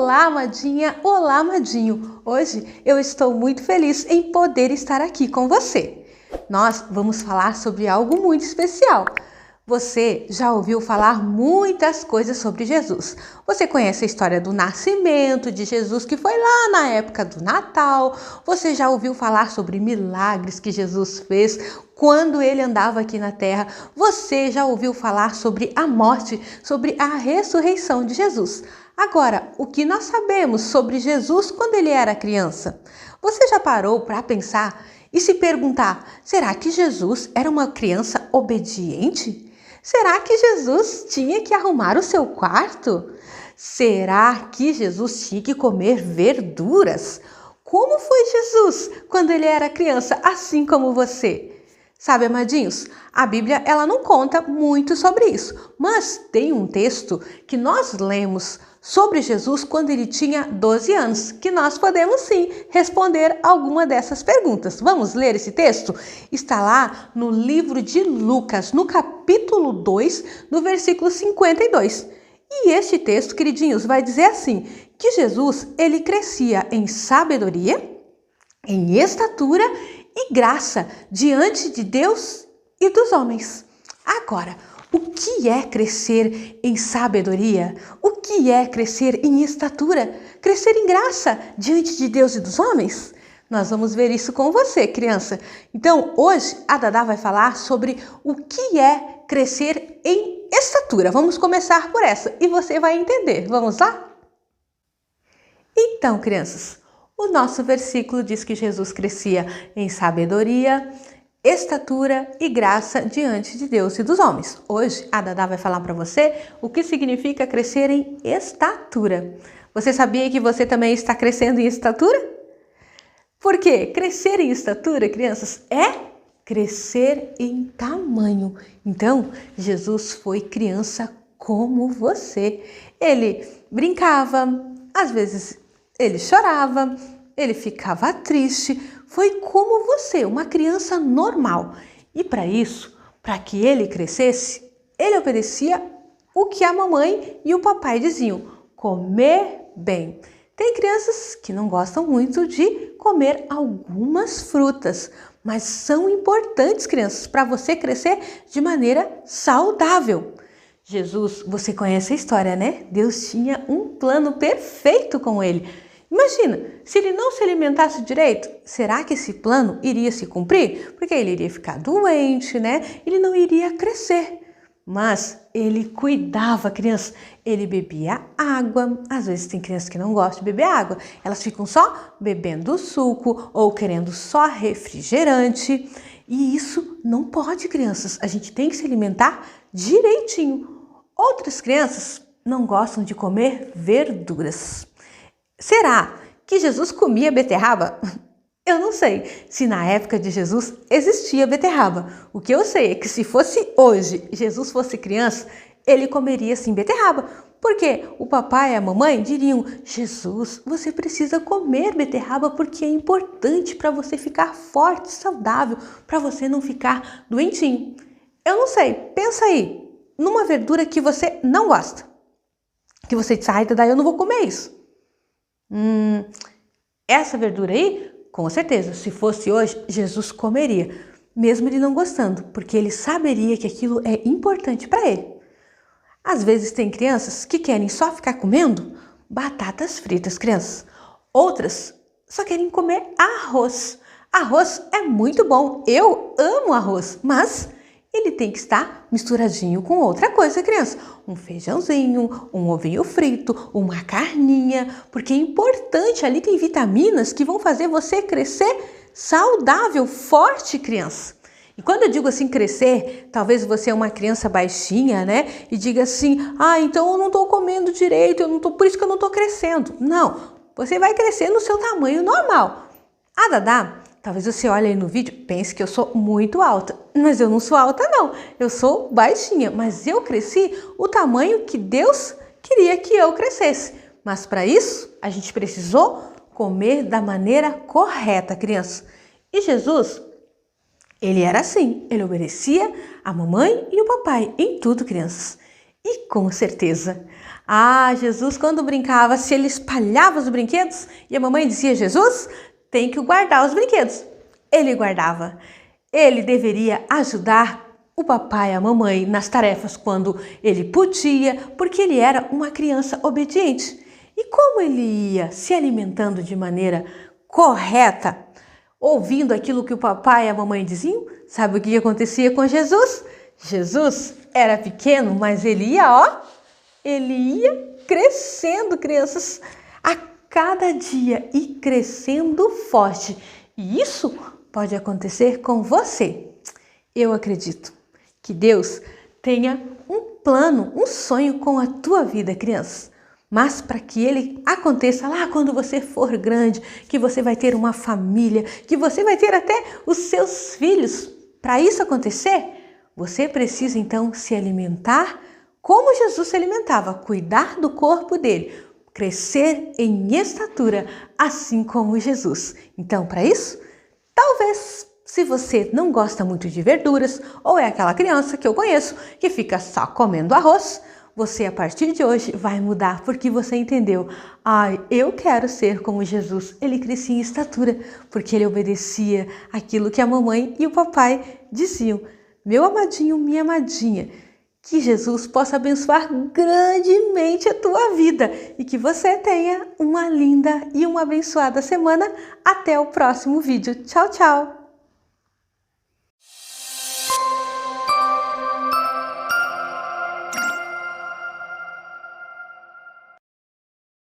Olá, amadinha! Olá, amadinho! Hoje eu estou muito feliz em poder estar aqui com você. Nós vamos falar sobre algo muito especial. Você já ouviu falar muitas coisas sobre Jesus. Você conhece a história do nascimento de Jesus, que foi lá na época do Natal. Você já ouviu falar sobre milagres que Jesus fez quando ele andava aqui na terra. Você já ouviu falar sobre a morte, sobre a ressurreição de Jesus. Agora, o que nós sabemos sobre Jesus quando ele era criança? Você já parou para pensar e se perguntar, será que Jesus era uma criança obediente? Será que Jesus tinha que arrumar o seu quarto? Será que Jesus tinha que comer verduras? Como foi Jesus quando ele era criança, assim como você? Sabe, amadinhos, a Bíblia ela não conta muito sobre isso, mas tem um texto que nós lemos sobre Jesus quando ele tinha 12 anos, que nós podemos sim responder alguma dessas perguntas. Vamos ler esse texto? Está lá no livro de Lucas, no capítulo 2, no versículo 52. E este texto, queridinhos, vai dizer assim, que Jesus, ele crescia em sabedoria, em estatura e graça diante de Deus e dos homens. Agora, o que é crescer em sabedoria? O que é crescer em estatura? Crescer em graça diante de Deus e dos homens? Nós vamos ver isso com você, criança. Então, hoje a Dadá vai falar sobre o que é crescer em estatura. Vamos começar por essa e você vai entender. Vamos lá? Então, crianças, o nosso versículo diz que Jesus crescia em sabedoria, estatura e graça diante de Deus e dos homens. Hoje, a Dadá vai falar para você o que significa crescer em estatura. Você sabia que você também está crescendo em estatura? Por quê? Crescer em estatura, crianças, é crescer em tamanho. Então, Jesus foi criança como você. Ele brincava, às vezes ele chorava, ele ficava triste. Foi como você, uma criança normal. E para isso, para que ele crescesse, ele obedecia o que a mamãe e o papai diziam: comer bem. Tem crianças que não gostam muito de comer algumas frutas, mas são importantes, crianças, para você crescer de maneira saudável. Jesus, você conhece a história, né? Deus tinha um plano perfeito com ele. Imagina, se ele não se alimentasse direito, será que esse plano iria se cumprir? Porque ele iria ficar doente, né? Ele não iria crescer. Mas ele cuidava, criança. Ele bebia água. Às vezes tem crianças que não gostam de beber água. Elas ficam só bebendo suco ou querendo só refrigerante. E isso não pode, crianças. A gente tem que se alimentar direitinho. Outras crianças não gostam de comer verduras. Será que Jesus comia beterraba? Eu não sei se na época de Jesus existia beterraba. O que eu sei é que se fosse hoje, Jesus fosse criança, ele comeria sim beterraba. Porque o papai e a mamãe diriam: Jesus, você precisa comer beterraba porque é importante para você ficar forte, saudável, para você não ficar doentinho. Eu não sei, pensa aí, numa verdura que você não gosta. Que você diz: ai, Dadá, eu não vou comer isso. Essa verdura aí, com certeza, se fosse hoje, Jesus comeria, mesmo ele não gostando, porque ele saberia que aquilo é importante para ele. Às vezes tem crianças que querem só ficar comendo batatas fritas, crianças. Outras só querem comer arroz. Arroz é muito bom, eu amo arroz, mas ele tem que estar misturadinho com outra coisa, criança. Um feijãozinho, um ovinho frito, uma carninha, porque é importante, ali tem vitaminas que vão fazer você crescer saudável, forte, criança. E quando eu digo assim crescer, talvez você é uma criança baixinha, né? E diga assim: ah, então eu não tô comendo direito, por isso que eu não tô crescendo. Não, você vai crescer no seu tamanho normal. A Dadá, talvez você olhe aí no vídeo e pense que eu sou muito alta, mas eu não sou alta não, eu sou baixinha, mas eu cresci o tamanho que Deus queria que eu crescesse. Mas para isso, a gente precisou comer da maneira correta, criança. E Jesus, ele era assim, ele obedecia a mamãe e o papai em tudo, crianças. E com certeza, Ah, Jesus, quando brincava, se ele espalhava os brinquedos e a mamãe dizia: Jesus, tem que guardar os brinquedos. Ele guardava. Ele deveria ajudar o papai e a mamãe nas tarefas quando ele podia, porque ele era uma criança obediente. E como ele ia se alimentando de maneira correta, ouvindo aquilo que o papai e a mamãe diziam, sabe o que acontecia com Jesus? Jesus era pequeno, mas ele ia crescendo, crianças, a cada dia e crescendo forte. E isso pode acontecer com você. Eu acredito que Deus tenha um plano, um sonho com a tua vida, criança. Mas para que ele aconteça lá quando você for grande, que você vai ter uma família, que você vai ter até os seus filhos. Para isso acontecer, você precisa então se alimentar como Jesus se alimentava, cuidar do corpo dele, crescer em estatura, assim como Jesus. Então, para isso, talvez, se você não gosta muito de verduras, ou é aquela criança que eu conheço que fica só comendo arroz, você a partir de hoje vai mudar porque você entendeu. Ai, eu quero ser como Jesus. Ele crescia em estatura porque ele obedecia aquilo que a mamãe e o papai diziam. Meu amadinho, minha amadinha, que Jesus possa abençoar grandemente a tua vida e que você tenha uma linda e uma abençoada semana. Até o próximo vídeo. Tchau, tchau!